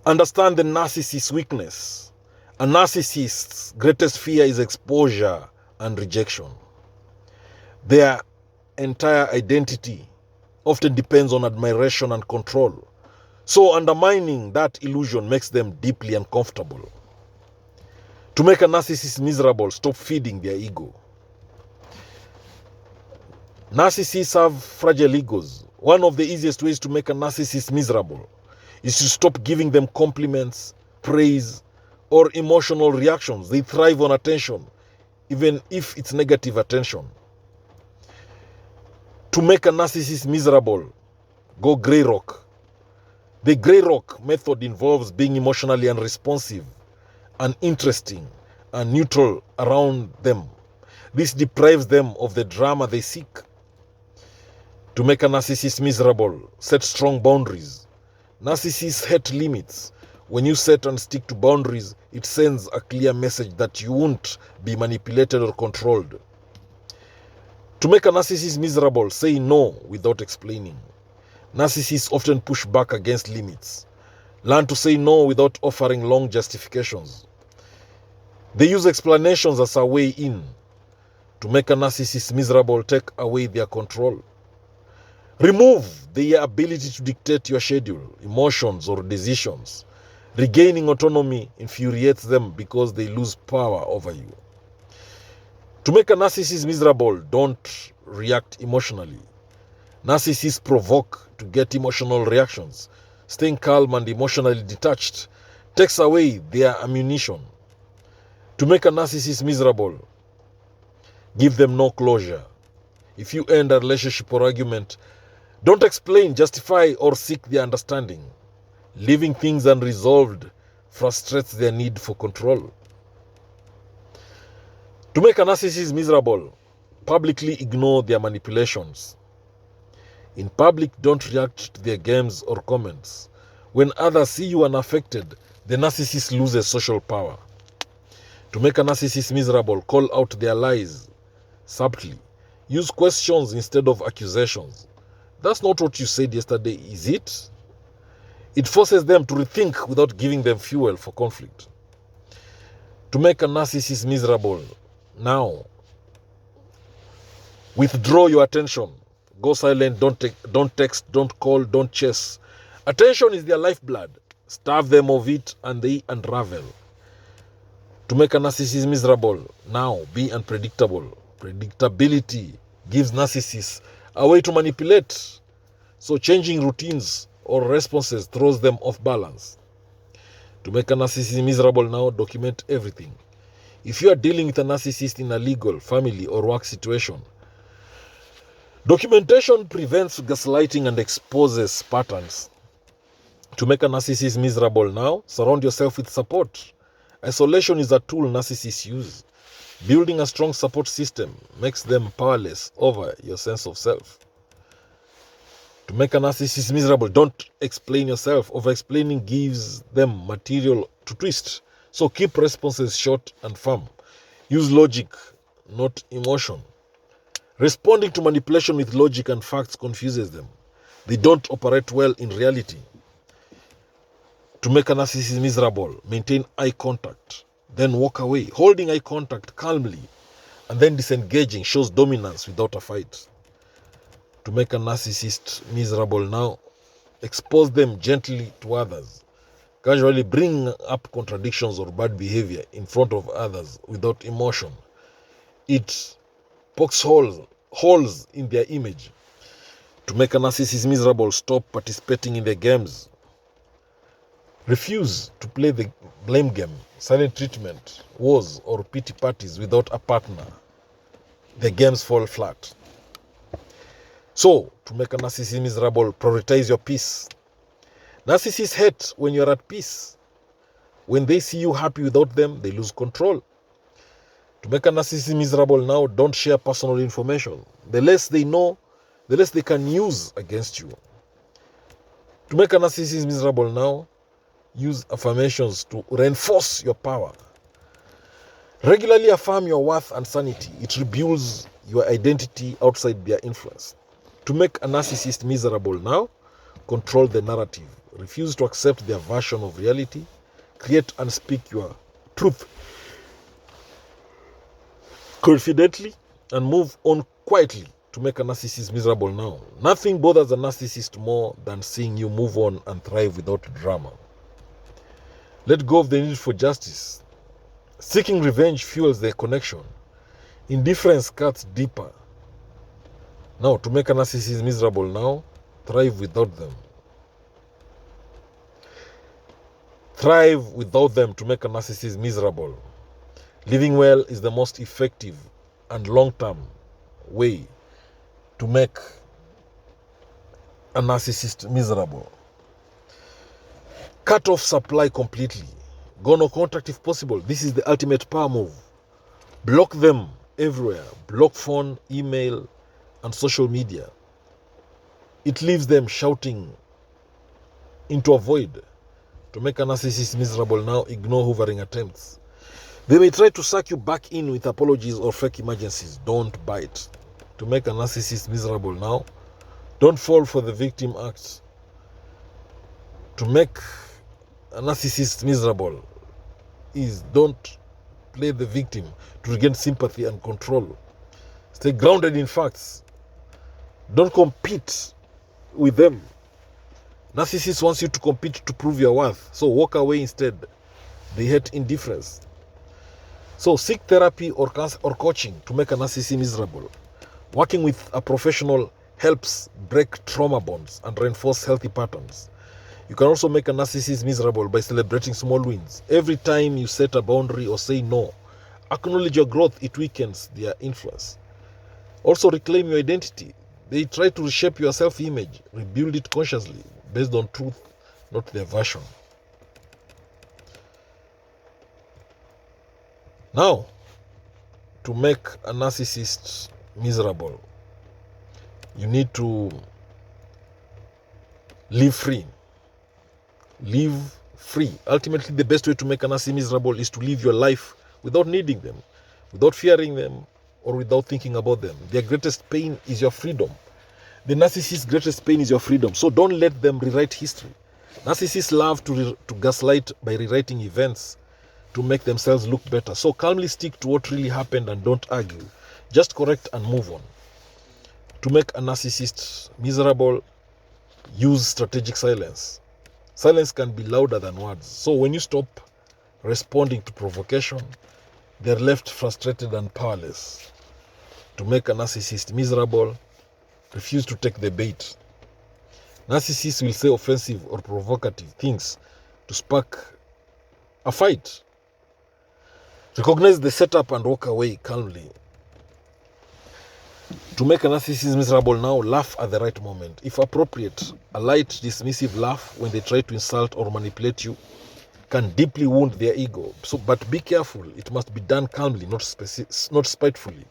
Understand the narcissist's weakness. A narcissist's greatest fear is exposure and rejection. Their entire identity often depends on admiration and control. So undermining that illusion makes them deeply uncomfortable. To make a narcissist miserable, stop feeding their ego. Narcissists have fragile egos. One of the easiest ways to make a narcissist miserable is to stop giving them compliments, praise, or emotional reactions. They thrive on attention, even if it's negative attention. To make a narcissist miserable, go grey rock. The grey rock method involves being emotionally unresponsive, uninteresting, and neutral around them. This deprives them of the drama they seek. To make a narcissist miserable, set strong boundaries. Narcissists hate limits. When you set and stick to boundaries, it sends a clear message that you won't be manipulated or controlled. To make a narcissist miserable, say no without explaining. Narcissists often push back against limits. Learn to say no without offering long justifications. They use explanations as a way in. To make a narcissist miserable, take away their control. Remove their ability to dictate your schedule, emotions, or decisions. Regaining autonomy infuriates them because they lose power over you. To make a narcissist miserable, don't react emotionally. Narcissists provoke to get emotional reactions. Staying calm and emotionally detached takes away their ammunition. To make a narcissist miserable, give them no closure. If you end a relationship or argument, don't explain, justify, or seek their understanding. Leaving things unresolved frustrates their need for control. To make a narcissist miserable, publicly ignore their manipulations. In public, don't react to their games or comments. When others see you unaffected, the narcissist loses social power. To make a narcissist miserable, call out their lies subtly. Use questions instead of accusations. That's not what you said yesterday, is it? It forces them to rethink without giving them fuel for conflict. To make a narcissist miserable, now, withdraw your attention. Go silent, don't text, don't call, don't chase. Attention is their lifeblood. Starve them of it and they unravel. To make a narcissist miserable, now, be unpredictable. Predictability gives narcissists a way to manipulate. So changing routines or responses throws them off balance. To make a narcissist miserable now, document everything. If you are dealing with a narcissist in a legal, family, or work situation, documentation prevents gaslighting and exposes patterns. To make a narcissist miserable now, surround yourself with support. Isolation is a tool narcissists use. Building a strong support system makes them powerless over your sense of self. To make a narcissist miserable, don't explain yourself. Over-explaining gives them material to twist. So keep responses short and firm. Use logic, not emotion. Responding to manipulation with logic and facts confuses them. They don't operate well in reality. To make a narcissist miserable, maintain eye contact, then walk away. Holding eye contact calmly and then disengaging shows dominance without a fight. To make a narcissist miserable now, expose them gently to others. Casually bring up contradictions or bad behavior in front of others without emotion. It pokes holes in their image. To make a narcissist miserable, stop participating in their games. Refuse to play the blame game, silent treatment, wars, or pity parties without a partner. The games fall flat. So, to make a narcissist miserable, prioritize your peace. Narcissists hate when you're at peace. When they see you happy without them, they lose control. To make a narcissist miserable now, don't share personal information. The less they know, the less they can use against you. To make a narcissist miserable now, use affirmations to reinforce your power. Regularly affirm your worth and sanity. It rebuilds your identity outside their influence. To make a narcissist miserable now, control the narrative. refuse to accept their version of reality, create and speak your truth confidently, and move on quietly to make a narcissist miserable now. Nothing bothers a narcissist more than seeing you move on and thrive without drama. Let go of the need for justice. Seeking revenge fuels their connection. Indifference cuts deeper. Now, to make a narcissist miserable now, thrive without them. Thrive without them to make a narcissist miserable. Living well is the most effective and long-term way to make a narcissist miserable. Cut off supply completely. Go no contact if possible. This is the ultimate power move. Block them everywhere. Block phone, email, and social media. It leaves them shouting into a void. To make a narcissist miserable now, ignore hovering attempts. They may try to suck you back in with apologies or fake emergencies. Don't bite. To make a narcissist miserable now, don't fall for the victim act. To make a narcissist miserable is don't play the victim to regain sympathy and control. Stay grounded in facts. Don't compete with them. Narcissist wants you to compete to prove your worth, so walk away instead. They hate indifference. So seek therapy or coaching to make a narcissist miserable. Working with a professional helps break trauma bonds and reinforce healthy patterns. You can also make a narcissist miserable by celebrating small wins. Every time you set a boundary or say no, acknowledge your growth. It weakens their influence. Also reclaim your identity. They try to reshape your self-image. Rebuild it consciously based on truth, not their version. Now, to make a narcissist miserable, you need to live free. Live free. Ultimately, the best way to make a narcissist miserable is to live your life without needing them, without fearing them, or without thinking about them. Their greatest pain is your freedom. The narcissist's greatest pain is your freedom. So don't let them rewrite history. Narcissists love to gaslight by rewriting events to make themselves look better. So calmly stick to what really happened and don't argue. Just correct and move on. To make a narcissist miserable, use strategic silence. Silence can be louder than words. So when you stop responding to provocation, they're left frustrated and powerless. To make a narcissist miserable, refuse to take the bait. Narcissists will say offensive or provocative things to spark a fight. Recognize the setup and walk away calmly. To make a narcissist miserable now, laugh at the right moment. If appropriate, a light, dismissive laugh when they try to insult or manipulate you can deeply wound their ego. But be careful. It must be done calmly, not spitefully.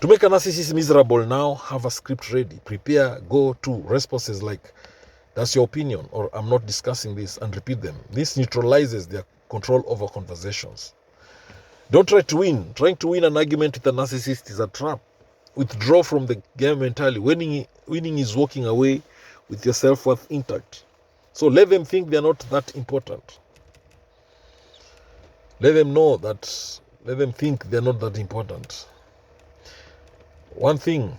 To make a narcissist miserable now, have a script ready. Prepare go-to responses like, "That's your opinion," or "I'm not discussing this," and repeat them. This neutralizes their control over conversations. Don't try to win. Trying to win an argument with a narcissist is a trap. Withdraw from the game entirely. Winning is walking away with your self-worth intact. So let them think they're not that important. Let them think they're not that important. One thing,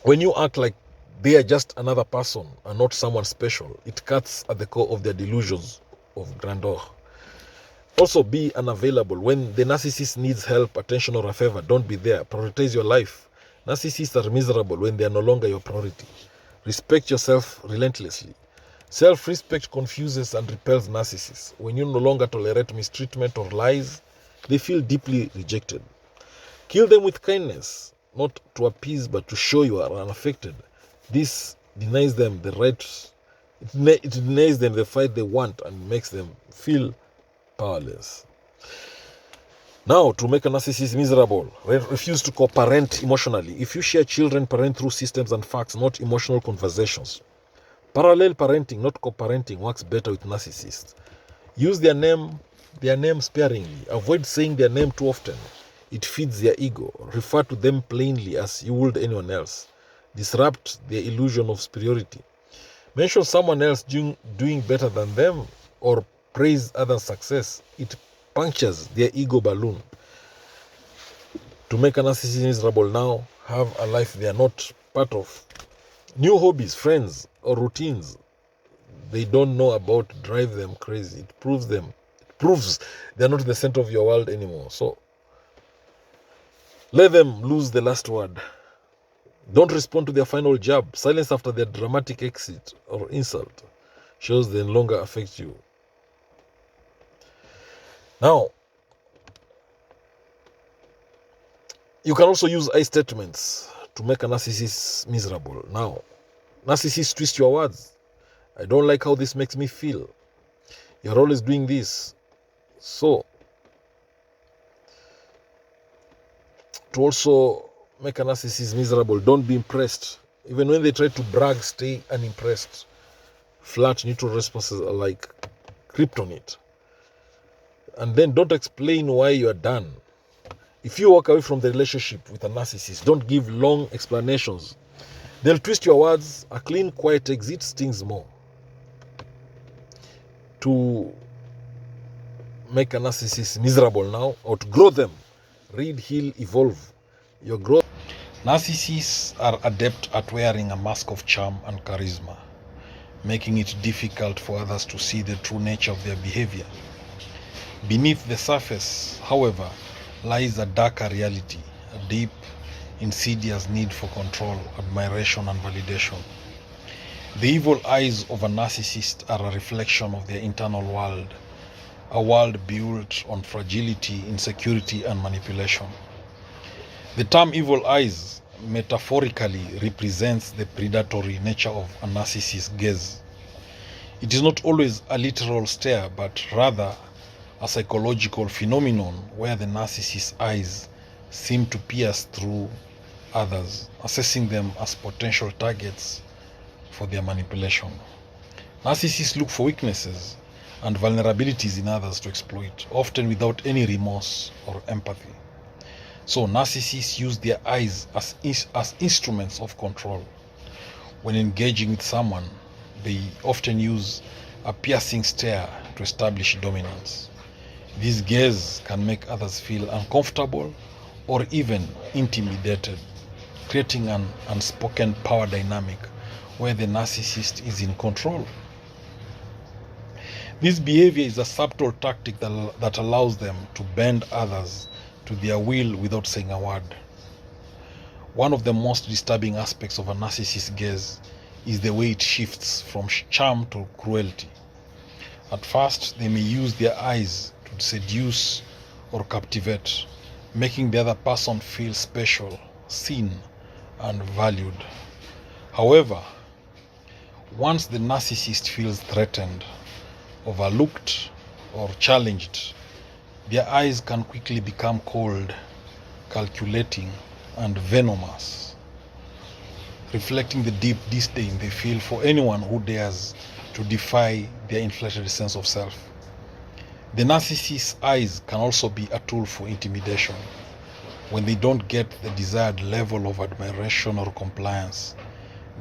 when you act like they are just another person and not someone special, it cuts at the core of their delusions of grandeur. Also, be unavailable. When the narcissist needs help, attention, or a favor, don't be there. Prioritize your life. Narcissists are miserable when they are no longer your priority. Respect yourself relentlessly. Self-respect confuses and repels narcissists. When you no longer tolerate mistreatment or lies, they feel deeply rejected. Kill them with kindness, not to appease but to show you are unaffected. This denies them the right, it denies them the fight they want and makes them feel powerless. Now, to make a narcissist miserable, refuse to co-parent emotionally. If you share children, parent through systems and facts, not emotional conversations. Parallel parenting, not co-parenting, works better with narcissists. Use their name sparingly. Avoid saying their name too often. It feeds their ego. Refer to them plainly as you would anyone else. disrupt their illusion of superiority. Mention someone else doing better than them or praise others' success. It punctures their ego balloon. To make a narcissist miserable now, have a life they are not part of. New hobbies, friends, or routines they don't know about drive them crazy. It proves they're not the center of your world anymore. So let them lose the last word. Don't respond to their final jab. Silence after their dramatic exit or insult shows they no longer affect you. Now, you can also use I statements to make a narcissist miserable. Now, narcissists twist your words. I don't like how this makes me feel. You're always doing this. So, to also make a narcissist miserable, don't be impressed. Even when they try to brag, stay unimpressed. Flat, neutral responses are like kryptonite. And then don't explain why you are done. If you walk away from the relationship with a narcissist, don't give long explanations. They'll twist your words. A clean, quiet exit stings more. To make a narcissist miserable now, or to grow them, read, heal, evolve. Your growth. Narcissists are adept at wearing a mask of charm and charisma, making it difficult for others to see the true nature of their behavior. Beneath the surface, however, lies a darker reality, a deep, insidious need for control, admiration, and validation. The evil eyes of a narcissist are a reflection of their internal world, a world built on fragility, insecurity, and manipulation. The term evil eyes metaphorically represents the predatory nature of a narcissist's gaze. It is not always a literal stare, but rather a psychological phenomenon where the narcissist's eyes seem to pierce through others, assessing them as potential targets for their manipulation. Narcissists look for weaknesses and vulnerabilities in others to exploit, often without any remorse or empathy. So narcissists use their eyes as instruments of control. When engaging with someone, they often use a piercing stare to establish dominance. This gaze can make others feel uncomfortable or even intimidated, creating an unspoken power dynamic where the narcissist is in control. This behavior is a subtle tactic that allows them to bend others to their will without saying a word. One of the most disturbing aspects of a narcissist's gaze is the way it shifts from charm to cruelty. At first, they may use their eyes to seduce or captivate, making the other person feel special, seen, and valued. However, once the narcissist feels threatened, overlooked, or challenged, their eyes can quickly become cold, calculating, and venomous, reflecting the deep disdain they feel for anyone who dares to defy their inflated sense of self. The narcissist's eyes can also be a tool for intimidation. When they don't get the desired level of admiration or compliance,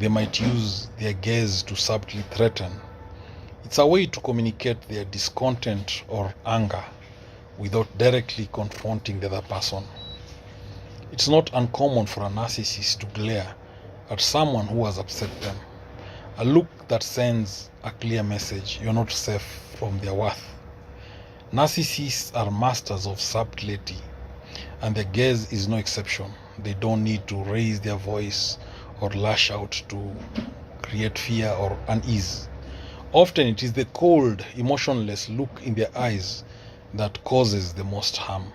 they might use their gaze to subtly threaten. It's a way to communicate their discontent or anger without directly confronting the other person. It's not uncommon for a narcissist to glare at someone who has upset them, a look that sends a clear message: you're not safe from their worth. Narcissists are masters of subtlety, and their gaze is no exception. They don't need to raise their voice or lash out to create fear or unease. Often it is the cold, emotionless look in their eyes that causes the most harm.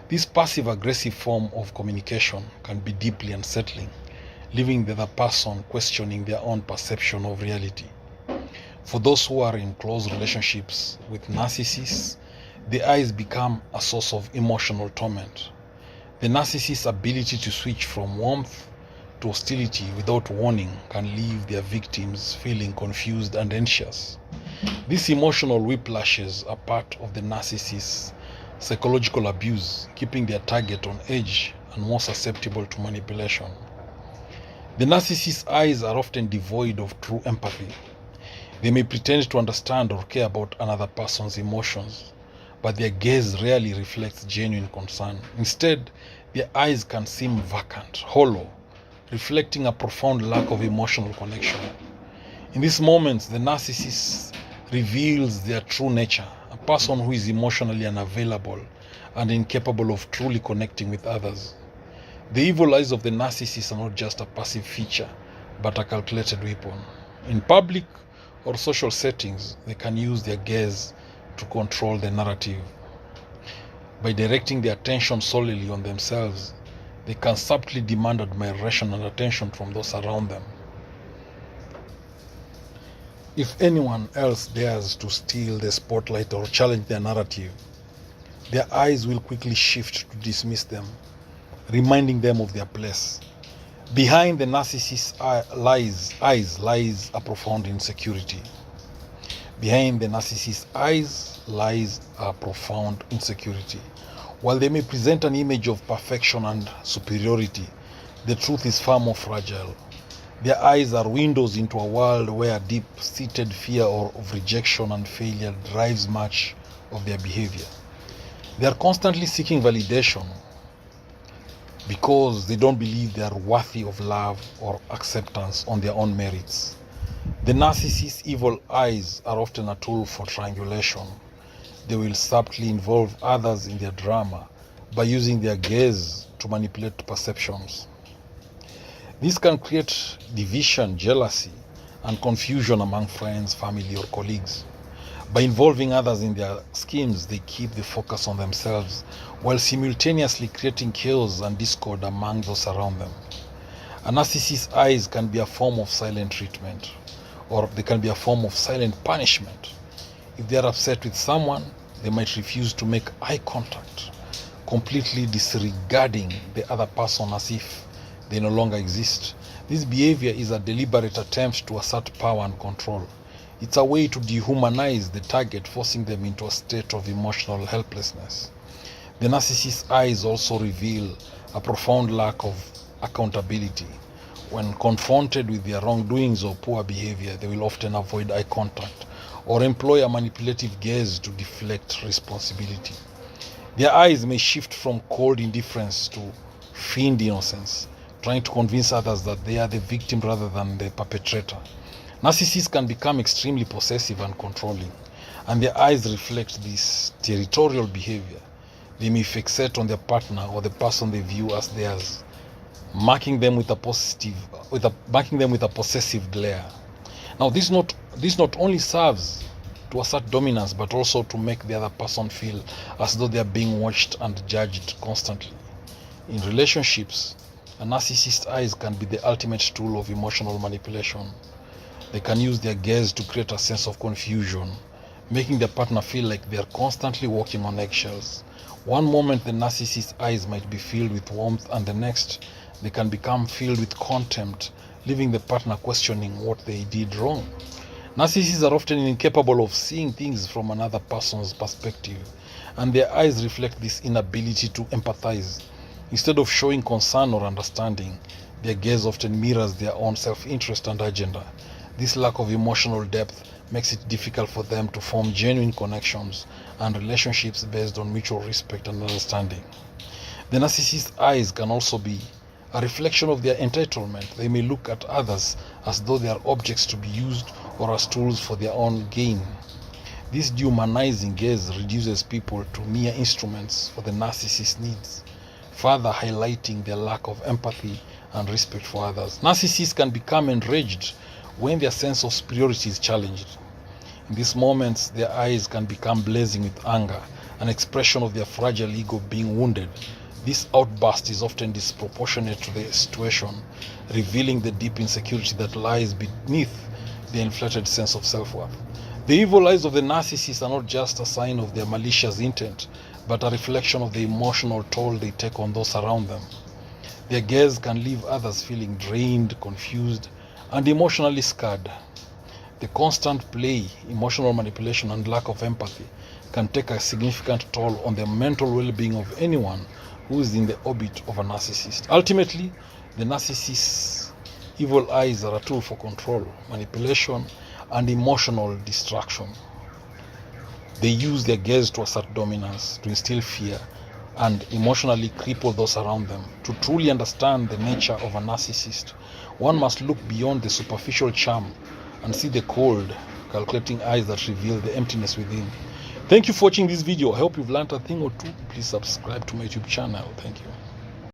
This passive-aggressive form of communication can be deeply unsettling, leaving the other person questioning their own perception of reality. For those who are in close relationships with narcissists, the eyes become a source of emotional torment. The narcissist's ability to switch from warmth to hostility without warning can leave their victims feeling confused and anxious. These emotional whiplashes are part of the narcissist's psychological abuse, keeping their target on edge and more susceptible to manipulation. The narcissist's eyes are often devoid of true empathy. They may pretend to understand or care about another person's emotions, but their gaze rarely reflects genuine concern. Instead, their eyes can seem vacant, hollow, reflecting a profound lack of emotional connection. In these moments, the narcissist reveals their true nature, a person who is emotionally unavailable and incapable of truly connecting with others. The evil eyes of the narcissist are not just a passive feature, but a calculated weapon. In public or social settings, they can use their gaze to control the narrative. By directing their attention solely on themselves, they can subtly demand admiration and attention from those around them. If anyone else dares to steal the spotlight or challenge their narrative, their eyes will quickly shift to dismiss them, reminding them of their place. Behind the narcissist's eyes lies a profound insecurity. Behind the narcissist's eyes lies a profound insecurity. While they may present an image of perfection and superiority, the truth is far more fragile. Their eyes are windows into a world where deep-seated fear of rejection and failure drives much of their behavior. They are constantly seeking validation because they don't believe they are worthy of love or acceptance on their own merits. The narcissist's evil eyes are often a tool for triangulation. They will subtly involve others in their drama by using their gaze to manipulate perceptions. This can create division, jealousy, and confusion among friends, family, or colleagues. By involving others in their schemes, they keep the focus on themselves while simultaneously creating chaos and discord among those around them. A narcissist's eyes can be a form of silent treatment, or they can be a form of silent punishment. If they are upset with someone, they might refuse to make eye contact, completely disregarding the other person as if they no longer exist. This behavior is a deliberate attempt to assert power and control. It's a way to dehumanize the target, forcing them into a state of emotional helplessness. The narcissist's eyes also reveal a profound lack of accountability. When confronted with their wrongdoings or poor behavior, they will often avoid eye contact or employ a manipulative gaze to deflect responsibility. Their eyes may shift from cold indifference to feigned innocence, trying to convince others that they are the victim rather than the perpetrator. Narcissists can become extremely possessive and controlling, and their eyes reflect this territorial behavior. They may fixate on their partner or the person they view as theirs, marking them with a possessive glare. Now, this not only serves to assert dominance, but also to make the other person feel as though they are being watched and judged constantly. In relationships, a narcissist's eyes can be the ultimate tool of emotional manipulation. They can use their gaze to create a sense of confusion, making their partner feel like they are constantly walking on eggshells. One moment the narcissist's eyes might be filled with warmth, and the next they can become filled with contempt, leaving the partner questioning what they did wrong. Narcissists are often incapable of seeing things from another person's perspective, and their eyes reflect this inability to empathize. Instead of showing concern or understanding, their gaze often mirrors their own self-interest and agenda. This lack of emotional depth makes it difficult for them to form genuine connections and relationships based on mutual respect and understanding. The narcissist's eyes can also be a reflection of their entitlement. They may look at others as though they are objects to be used or as tools for their own gain. This dehumanizing gaze reduces people to mere instruments for the narcissist's needs, further highlighting their lack of empathy and respect for others. Narcissists can become enraged when their sense of superiority is challenged. In these moments, their eyes can become blazing with anger, an expression of their fragile ego being wounded. This outburst is often disproportionate to the situation, revealing the deep insecurity that lies beneath the inflated sense of self-worth. The evil eyes of the narcissist are not just a sign of their malicious intent, but a reflection of the emotional toll they take on those around them. Their gaze can leave others feeling drained, confused, and emotionally scarred. The constant play, emotional manipulation, and lack of empathy can take a significant toll on the mental well-being of anyone who is in the orbit of a narcissist. Ultimately, the narcissist's Evil eyes are a tool for control, manipulation, and emotional distraction. They use their gaze to assert dominance, to instill fear, and emotionally cripple those around them. To truly understand the nature of a narcissist, one must look beyond the superficial charm and see the cold, calculating eyes that reveal the emptiness within. Thank you for watching this video. I hope you've learned a thing or two. Please subscribe to my YouTube channel. Thank you.